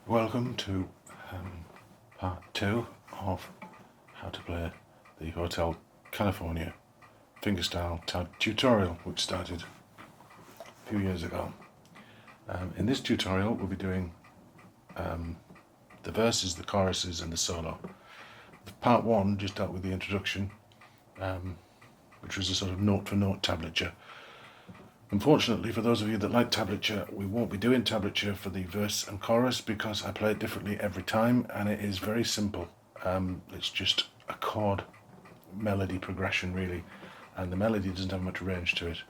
Welcome to part 2 of how to play the Hotel California fingerstyle tutorial, which started a few years ago. In this tutorial we'll be doing the verses, the choruses and the solo. Part 1 just dealt with the introduction, which was a sort of note for note tablature. Unfortunately, for those of you that like tablature, we won't be doing tablature for the verse and chorus because I play it differently every time, and it is very simple. It's just a chord melody progression really, and the melody doesn't have much range to it.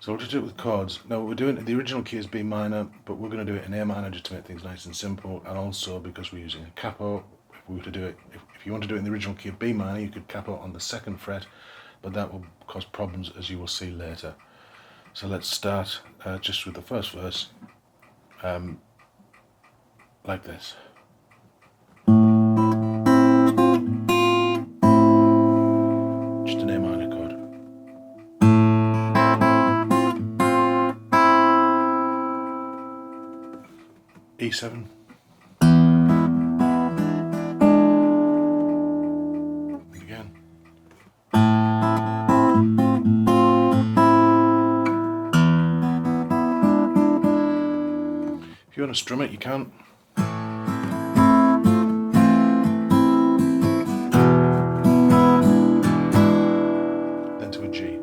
So we'll just do it with chords. Now we're doing the original key is B minor, but we're going to do it in A minor just to make things nice and simple, and also because we're using a capo. If we were to do it, if you want to do it in the original key of B minor, you could capo on the 2nd fret, but that will cause problems, as you will see later. So let's start just with the first verse, like this. Just an A minor chord. E7. And again. If you want to strum it, you can. Then to a G.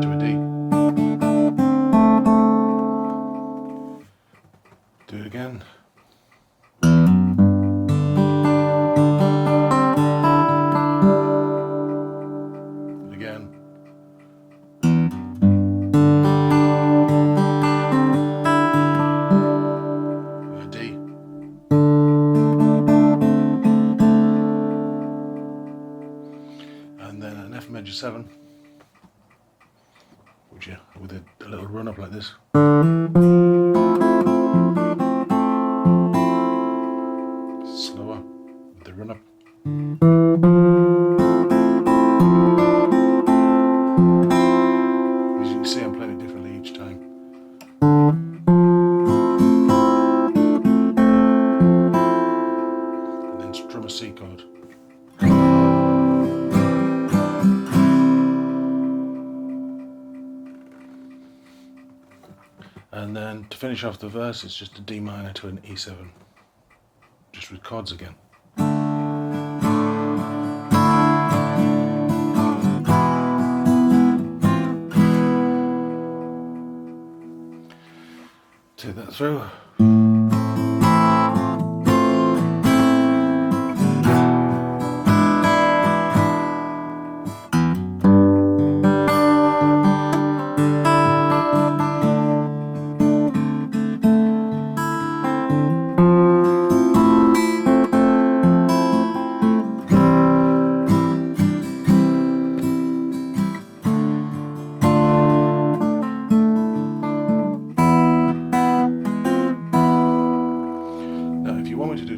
To a D. Do it again. Again. And then an F major 7, with a little run up like this. Slower with the run up. As you can see, I'm playing it differently each time. And then strum a C chord. And then to finish off the verse, it's just a D minor to an E7, just with chords again. Take that through.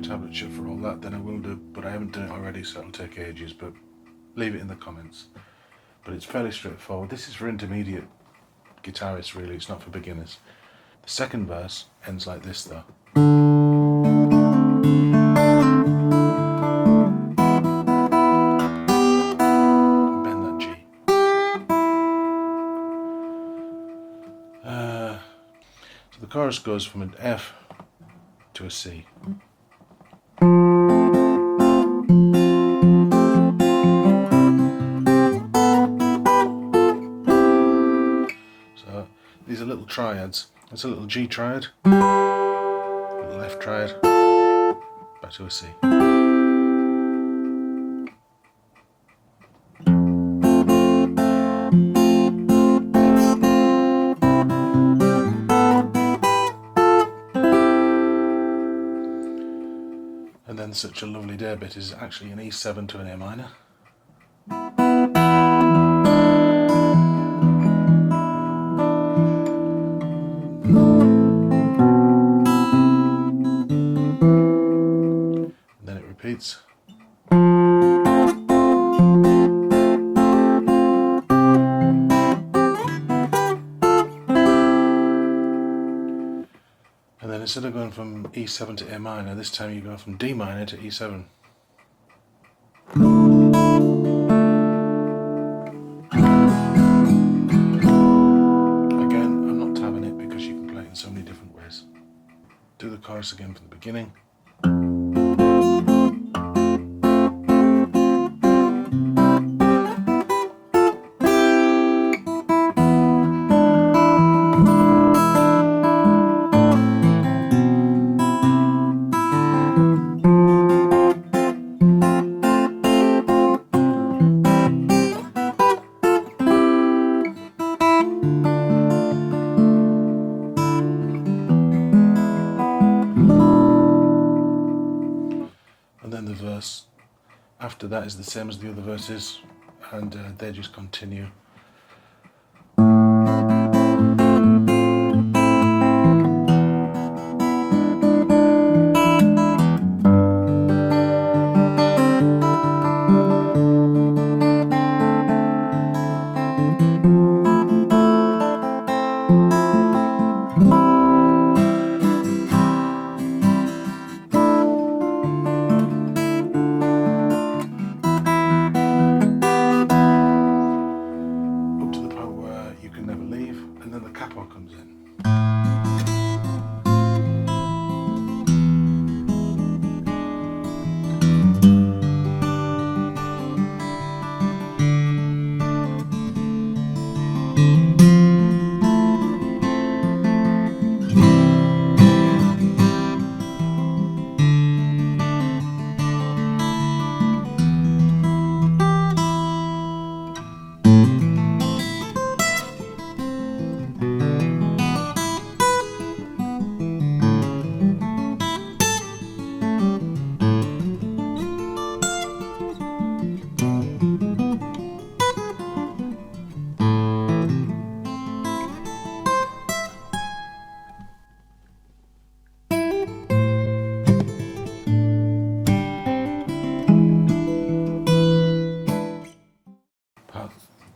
Tablature for all that, then I will do, but I haven't done it already, so it'll take ages, but leave it in the comments. But it's fairly straightforward. This is for intermediate guitarists really, it's not for beginners. The 2nd verse ends like this though. Bend that G. So the chorus goes from an F to a C. So these are little triads. That's a little G triad, a little F triad, back to a C. And then Such a Lovely Day bit is actually an E7 to an A minor. And then it repeats. instead of going from E7 to A minor, this time you go from D minor to E7. Again, I'm not tabbing it because you can play it in so many different ways. Do the chorus again from the beginning. And then the verse after that is the same as the other verses, and they just continue. And then the capo comes in.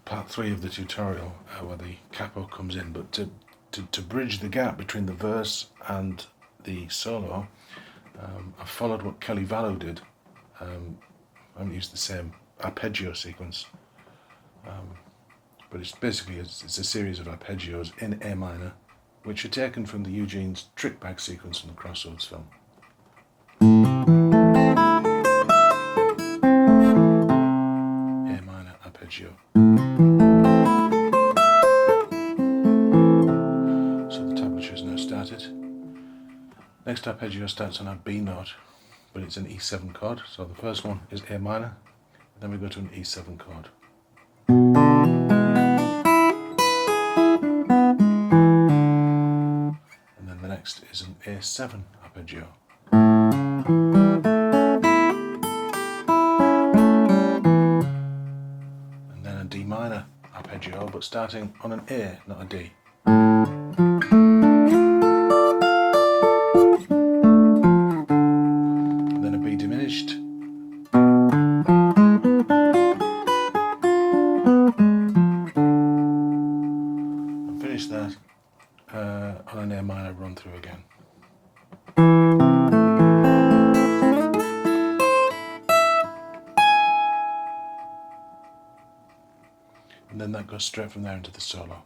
Part 3 of the tutorial where the capo comes in, but to bridge the gap between the verse and the solo, I followed what Kelly Vallow did. I haven't used the same arpeggio sequence, but it's basically it's a series of arpeggios in A minor, which are taken from the Eugene's trick bag sequence from the Crossroads film. A minor arpeggio. So the tablature is now started. Next arpeggio starts on a B note, but it's an E7 chord. So the first one is A minor, then we go to an E7 chord. And then the next is an A7 arpeggio. And then a D minor arpeggio, but starting on an A, not a D. And then a B diminished. And finish that on an A minor run through again. And then that goes straight from there into the solo.